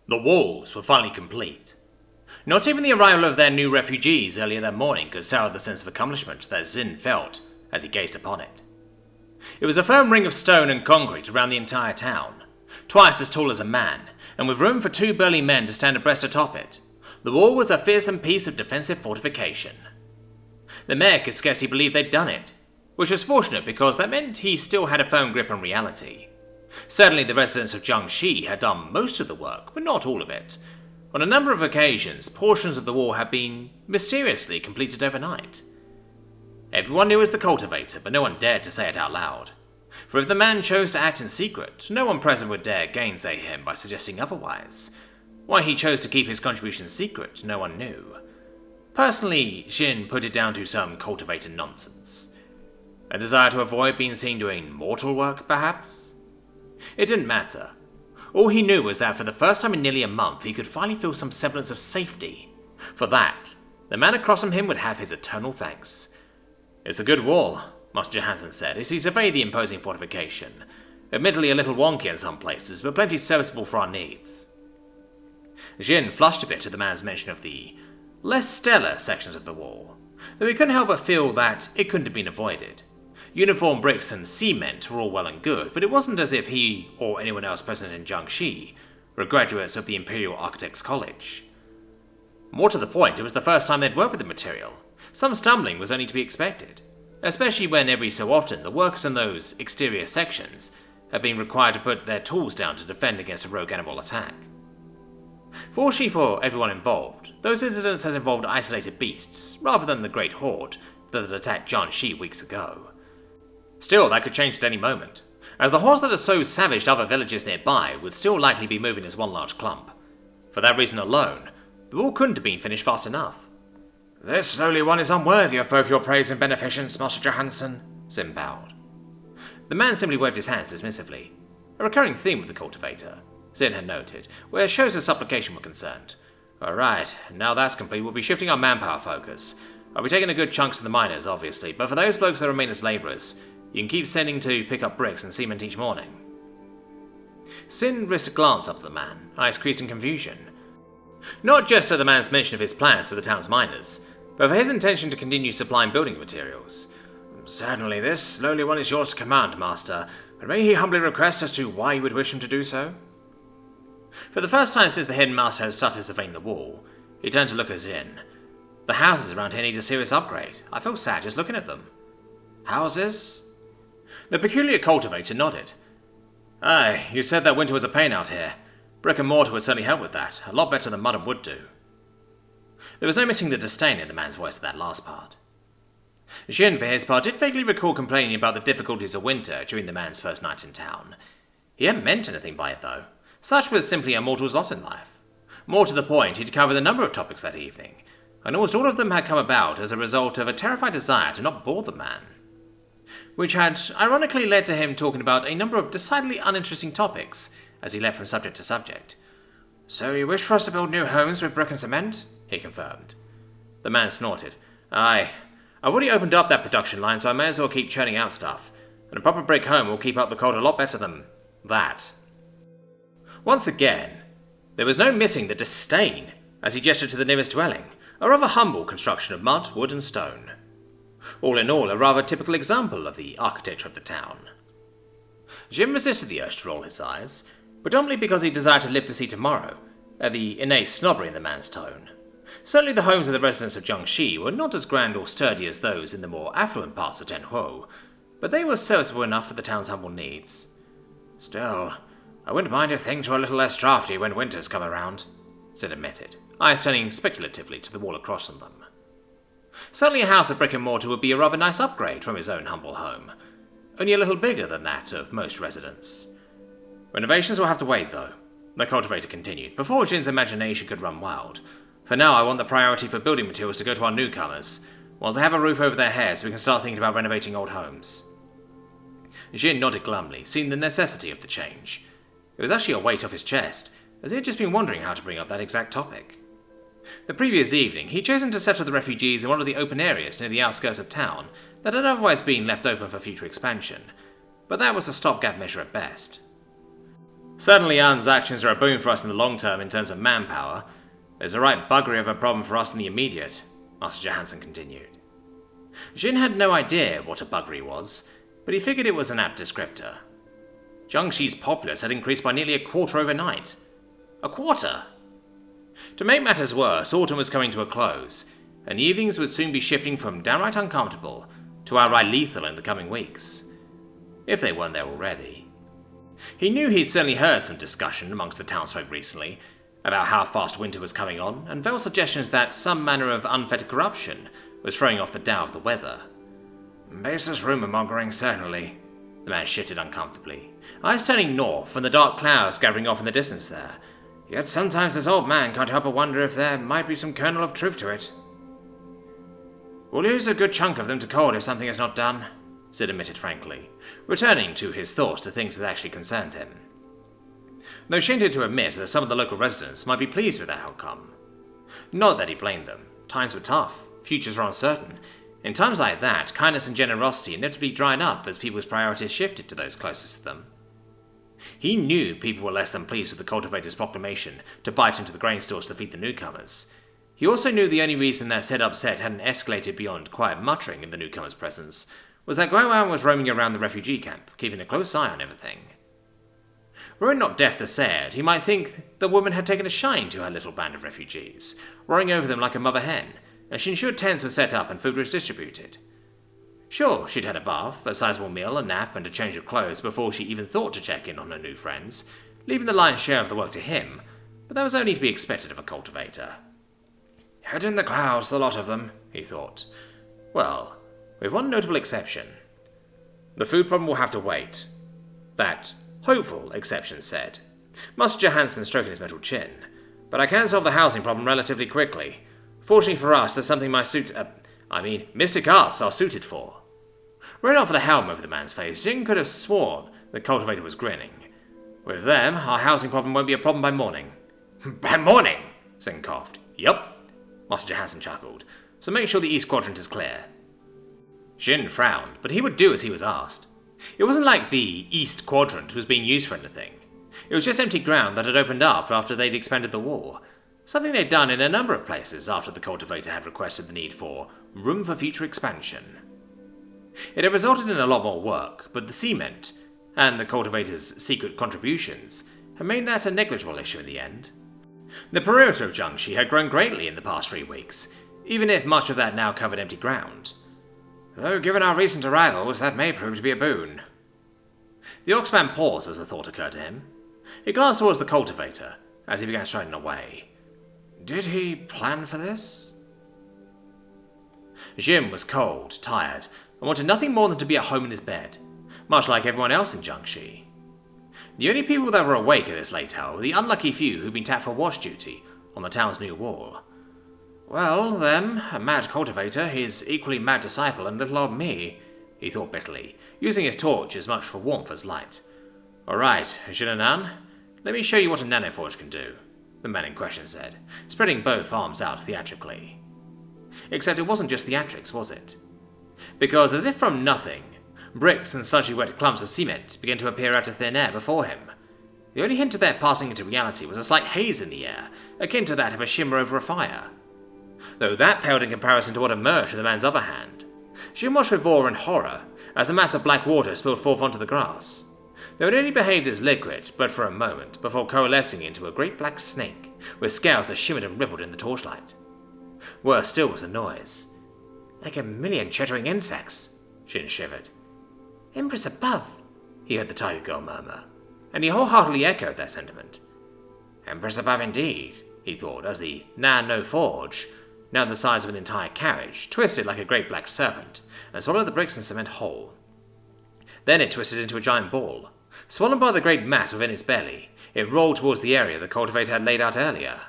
The walls were finally complete. Not even the arrival of their new refugees earlier that morning could sour the sense of accomplishment that Zin felt as he gazed upon it. It was a firm ring of stone and concrete around the entire town, twice as tall as a man, and with room for 2 burly men to stand abreast atop it. The wall was a fearsome piece of defensive fortification. The mayor could scarcely believe they'd done it, which was fortunate because that meant he still had a firm grip on reality. Certainly the residents of Jiangxi had done most of the work, but not all of it. On a number of occasions, portions of the wall had been mysteriously completed overnight. Everyone knew it was the cultivator, but no one dared to say it out loud. For if the man chose to act in secret, no one present would dare gainsay him by suggesting otherwise. Why he chose to keep his contribution secret, no one knew. Personally, Xin put it down to some cultivator nonsense. A desire to avoid being seen doing mortal work, perhaps? It didn't matter. All he knew was that for the first time in nearly a month, he could finally feel some semblance of safety. For that, the man across from him would have his eternal thanks. "It's a good wall," Master Johansson said as he surveyed the imposing fortification. Admittedly a little wonky in some places, but plenty serviceable for our needs. Jin flushed a bit at the man's mention of the less stellar sections of the wall, though he couldn't help but feel that it couldn't have been avoided. Uniform bricks and cement were all well and good, but it wasn't as if he or anyone else present in Jiangxi were graduates of the Imperial Architects College. More to the point, it was the first time they'd worked with the material. Some stumbling was only to be expected, especially when every so often the workers in those exterior sections had been required to put their tools down to defend against a rogue animal attack. Fortunately for everyone involved, those incidents had involved isolated beasts, rather than the great horde that had attacked Jiangxi weeks ago. Still, that could change at any moment, as the hordes that had so savaged other villages nearby would still likely be moving as one large clump. For that reason alone, the wall couldn't have been finished fast enough. "This lowly one is unworthy of both your praise and beneficence, Master Johansson," Sim bowed. The man simply waved his hands dismissively, a recurring theme with the cultivator, Zin had noted, where shows of supplication were concerned. "Alright, now that's complete, we'll be shifting our manpower focus. I'll be taking a good chunks of the miners, obviously, but for those blokes that remain as labourers, you can keep sending to pick up bricks and cement each morning." Sin risked a glance up at the man, eyes creased in confusion. Not just at the man's mention of his plans for the town's miners, but for his intention to continue supplying building materials. "Certainly, this lowly one is yours to command, Master, but may he humbly request as to why you would wish him to do so?" For the first time since the hidden master had started surveying the wall, he turned to look at Zin. "The houses around here need a serious upgrade. I feel sad just looking at them." "Houses?" The peculiar cultivator nodded. "Aye, you said that winter was a pain out here. Brick and mortar would certainly help with that, a lot better than mud and wood do." There was no missing the disdain in the man's voice at that last part. Jin, for his part, did vaguely recall complaining about the difficulties of winter during the man's first night in town. He hadn't meant anything by it, though. Such was simply a mortal's lot in life. More to the point, he'd covered a number of topics that evening, and almost all of them had come about as a result of a terrified desire to not bore the man, which had ironically led to him talking about a number of decidedly uninteresting topics as he left from subject to subject. "So you wish for us to build new homes with brick and cement?" he confirmed. The man snorted. "Aye. I've already opened up that production line, so I may as well keep churning out stuff, and a proper brick home will keep up the cold a lot better than that." Once again, there was no missing the disdain as he gestured to the nearest dwelling, a rather humble construction of mud, wood and stone. All in all, a rather typical example of the architecture of the town. Jim resisted the urge to roll his eyes, predominantly because he desired to live to see tomorrow, at the innate snobbery in the man's tone. Certainly the homes of the residents of Jiangxi were not as grand or sturdy as those in the more affluent parts of Tenhuo, but they were serviceable enough for the town's humble needs. "Still, I wouldn't mind if things were a little less drafty when winters come around," Sid admitted, eyes turning speculatively to the wall across from them. Certainly a house of brick and mortar would be a rather nice upgrade from his own humble home, only a little bigger than that of most residents. "Renovations will have to wait, though," the cultivator continued, before Jin's imagination could run wild. "For now, I want the priority for building materials to go to our newcomers, once they have a roof over their heads, we can start thinking about renovating old homes." Jin nodded glumly, seeing the necessity of the change. It was actually a weight off his chest, as he had just been wondering how to bring up that exact topic. The previous evening, he'd chosen to settle the refugees in one of the open areas near the outskirts of town that had otherwise been left open for future expansion, but that was a stopgap measure at best. Certainly Anne's actions are a boon for us in the long term in terms of manpower. There's a right buggery of a problem for us in the immediate, Master Johansson continued. Jin had no idea what a buggery was, but he figured it was an apt descriptor. Jiangxi's populace had increased by nearly a quarter overnight. A quarter! To make matters worse, autumn was coming to a close, and the evenings would soon be shifting from downright uncomfortable to outright lethal in the coming weeks. If they weren't there already. He knew he'd certainly heard some discussion amongst the townsfolk recently about how fast winter was coming on, and felt suggestions that some manner of unfettered corruption was throwing off the Dow of the weather. Baseless rumour-mongering, certainly. The man shifted uncomfortably, eyes turning north and the dark clouds gathering off in the distance there. Yet sometimes this old man can't help but wonder if there might be some kernel of truth to it. We'll lose a good chunk of them to cold if something is not done, Sid admitted frankly, returning to his thoughts to things that actually concerned him. Though she hinted to admit that some of the local residents might be pleased with that outcome. Not that he blamed them. Times were tough, futures were uncertain. In times like that, kindness and generosity inevitably dried up as people's priorities shifted to those closest to them. He knew people were less than pleased with the cultivator's proclamation to bite into the grain stores to feed the newcomers. He also knew the only reason their said upset hadn't escalated beyond quiet muttering in the newcomers' presence was that Guowan was roaming around the refugee camp, keeping a close eye on everything. Were it not deaf the said, he might think the woman had taken a shine to her little band of refugees, roaring over them like a mother hen, as she ensured tents were set up and food was distributed. Sure, she'd had a bath, a sizable meal, a nap, and a change of clothes before she even thought to check in on her new friends, leaving the lion's share of the work to him, but that was only to be expected of a cultivator. Head in the clouds, the lot of them, he thought. Well, with one notable exception. The food problem will have to wait. That hopeful exception said. Master Johansson stroking his metal chin. But I can solve the housing problem relatively quickly. Fortunately for us, there's something mystic arts are suited for. Right off the helm over the man's face, Jin could have sworn the cultivator was grinning. With them, our housing problem won't be a problem by morning. By morning? Singh coughed. Yup, Master Johansson chuckled. So make sure the east quadrant is clear. Jin frowned, but he would do as he was asked. It wasn't like the east quadrant was being used for anything. It was just empty ground that had opened up after they'd expanded the wall. Something they'd done in a number of places after the cultivator had requested the need for room for future expansion. It had resulted in a lot more work, but the cement, and the cultivator's secret contributions, had made that a negligible issue in the end. The perimeter of Jiangxi had grown greatly in the past 3 weeks, even if much of that now covered empty ground. Though given our recent arrivals, that may prove to be a boon. The Oxman paused as a thought occurred to him. He glanced towards the cultivator, as he began striding away. Did he plan for this? Jim was cold, tired, and wanted nothing more than to be at home in his bed, much like everyone else in Jiangxi. The only people that were awake at this late hour were the unlucky few who'd been tapped for watch duty on the town's new wall. Well, them, a mad cultivator, his equally mad disciple, and little old me, he thought bitterly, using his torch as much for warmth as light. All right, Jinanan, let me show you what a nanoforge can do, the man in question said, spreading both arms out theatrically. Except it wasn't just theatrics, was it? Because, as if from nothing, bricks and sludgy wet clumps of cement began to appear out of thin air before him. The only hint of their passing into reality was a slight haze in the air, akin to that of a shimmer over a fire. Though that paled in comparison to what emerged from the man's other hand. Jim watched with awe and horror as a mass of black water spilled forth onto the grass. They had only behaved as liquid, but for a moment, before coalescing into a great black snake, with scales that shimmered and rippled in the torchlight. Worse still was the noise. Like a million chittering insects, Jin shivered. Empress above, he heard the tiger girl murmur, and he wholeheartedly echoed that sentiment. Empress above indeed, he thought, as the nano-forge, now the size of an entire carriage, twisted like a great black serpent, and swallowed the bricks and cement whole. Then it twisted into a giant ball. Swollen by the great mass within its belly, it rolled towards the area the cultivator had laid out earlier.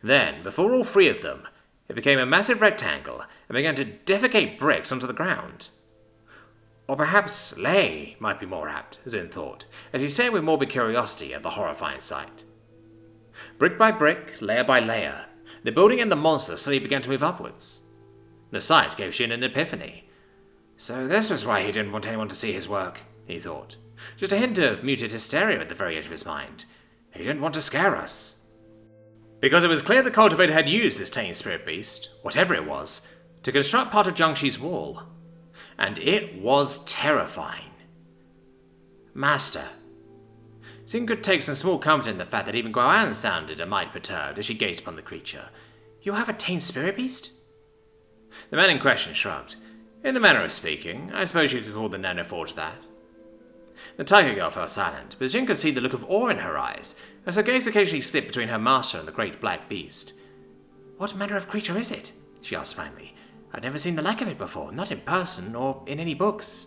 Then, before all 3 of them, it became a massive rectangle and began to defecate bricks onto the ground. Or perhaps lay might be more apt, Zin thought, as he stared with morbid curiosity at the horrifying sight. Brick by brick, layer by layer, the building and the monster slowly began to move upwards. The sight gave Jin an epiphany. So this was why he didn't want anyone to see his work, he thought. Just a hint of muted hysteria at the very edge of his mind. He didn't want to scare us. Because it was clear the cultivator had used this tame spirit beast, whatever it was, to construct part of Jiangxi's wall. And it was terrifying. Master. Xin could take some small comfort in the fact that even Guoan sounded a mite perturbed as she gazed upon the creature. You have a tame spirit beast? The man in question shrugged. In the manner of speaking, I suppose you could call the nanoforge that. The tiger girl fell silent, but Xin could see the look of awe in her eyes, as her gaze occasionally slipped between her master and the great black beast. What manner of creature is it? She asked finally. I've never seen the like of it before, not in person or in any books.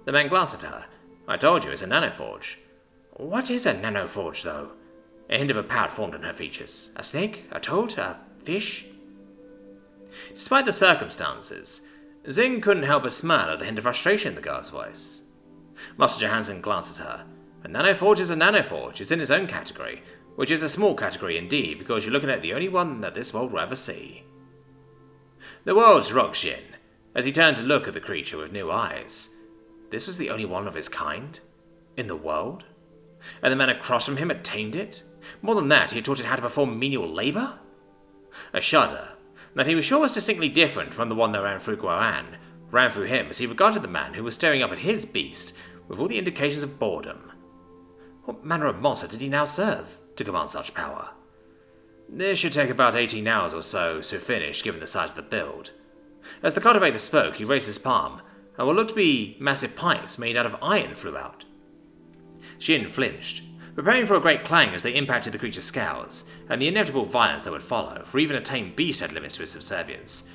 The man glanced at her. I told you, it's a nanoforge. What is a nanoforge, though? A hint of a pout formed on her features. A snake? A toad? A fish? Despite the circumstances, Xin couldn't help but smile at the hint of frustration in the girl's voice. Master Johansson glanced at her. A nanoforge is a nanoforge. It's in its own category, which is a small category indeed, because you're looking at the only one that this world will ever see. The words rocked Xin, as he turned to look at the creature with new eyes. This was the only one of its kind? In the world? And the man across from him had tamed it? More than that, he had taught it how to perform menial labor? A shudder, that he was sure was distinctly different from the one that ran through Guoan, ran through him as he regarded the man who was staring up at his beast with all the indications of boredom. What manner of monster did he now serve to command such power? This should take about 18 hours or so to finish, given the size of the build. As the cultivator spoke, he raised his palm, and what looked to be massive pipes made out of iron flew out. Xin flinched, preparing for a great clang as they impacted the creature's scales, and the inevitable violence that would follow, for even a tame beast had limits to his subservience.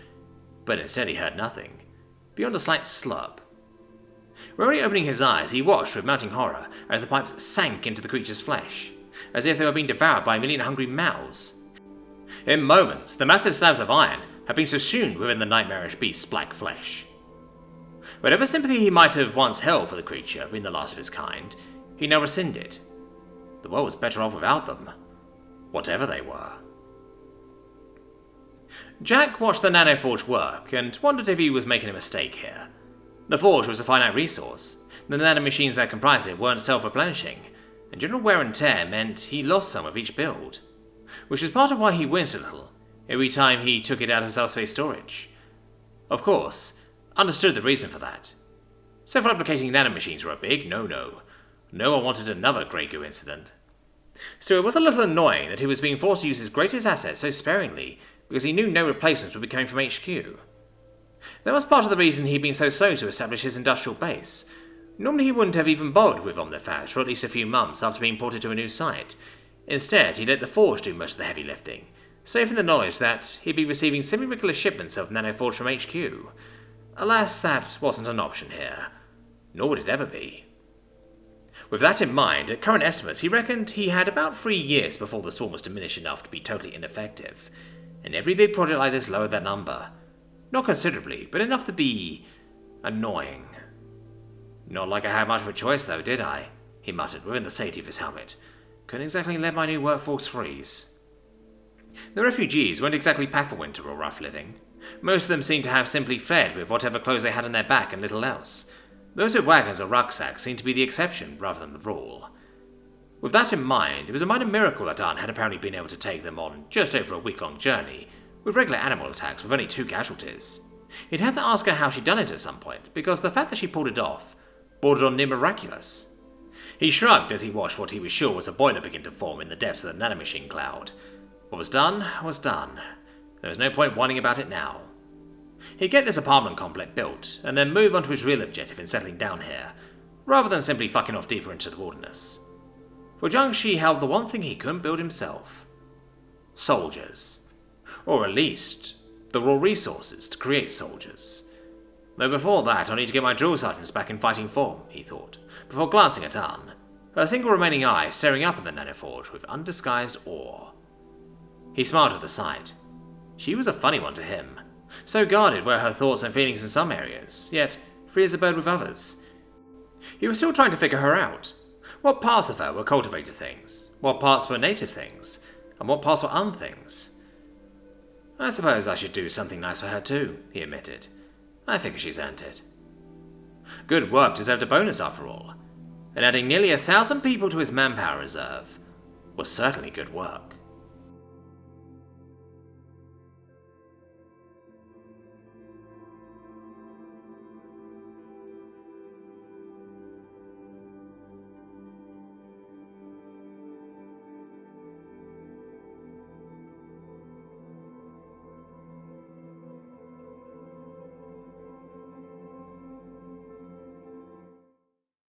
But instead he heard nothing, beyond a slight slurp. Rarely opening his eyes, he watched with mounting horror as the pipes sank into the creature's flesh, as if they were being devoured by a million hungry mouths. In moments, the massive slabs of iron had been subsumed within the nightmarish beast's black flesh. Whatever sympathy he might have once held for the creature, being the last of his kind, he now rescinded. The world was better off without them, whatever they were. Jack watched the nanoforge work and wondered if he was making a mistake here. The forge was a finite resource. The nanomachines that comprised it weren't self-replenishing, and general wear and tear meant he lost some of each build, which is part of why he winced a little every time he took it out of self-space storage. Of course, understood the reason for that. Self-replicating nanomachines were a big no-no. No one wanted another Grey Goo incident. So it was a little annoying that he was being forced to use his greatest asset so sparingly because he knew no replacements would be coming from HQ. That was part of the reason he'd been so slow to establish his industrial base. Normally he wouldn't have even bothered with Omnifat for at least a few months after being ported to a new site. Instead, he let the Forge do most of the heavy lifting, safe in the knowledge that he'd be receiving semi-regular shipments of nanoforge from HQ. Alas, that wasn't an option here. Nor would it ever be. With that in mind, at current estimates, he reckoned he had about 3 years before the swarm was diminished enough to be totally ineffective, and every big project like this lowered that number. Not considerably, but enough to be annoying. Not like I had much of a choice, though, did I? He muttered within the safety of his helmet. Couldn't exactly let my new workforce freeze. The refugees weren't exactly Pathwinter or rough living. Most of them seemed to have simply fled with whatever clothes they had on their back and little else. Those with wagons or rucksacks seemed to be the exception rather than the rule. With that in mind, it was a minor miracle that Anne had apparently been able to take them on just over a week-long journey, with regular animal attacks with only 2 casualties. He'd have to ask her how she'd done it at some point, because the fact that she pulled it off bordered on near miraculous. He shrugged as he watched what he was sure was a boiler begin to form in the depths of the nanomachine cloud. What was done was done. There was no point whining about it now. He'd get this apartment complex built, and then move on to his real objective in settling down here, rather than simply fucking off deeper into the wilderness. For Jiangxi held the one thing he couldn't build himself. Soldiers. Or at least, the raw resources to create soldiers. Though before that, I'll need to get my drill sergeants back in fighting form, he thought, before glancing at Anne, her single remaining eye staring up at the nanoforge with undisguised awe. He smiled at the sight. She was a funny one to him. So guarded were her thoughts and feelings in some areas, yet free as a bird with others. He was still trying to figure her out. What parts of her were cultivated things? What parts were native things? And what parts were unthings? I suppose I should do something nice for her too, he admitted. I figure she's earned it. Good work deserved a bonus after all. and adding nearly 1,000 people to his manpower reserve was certainly good work.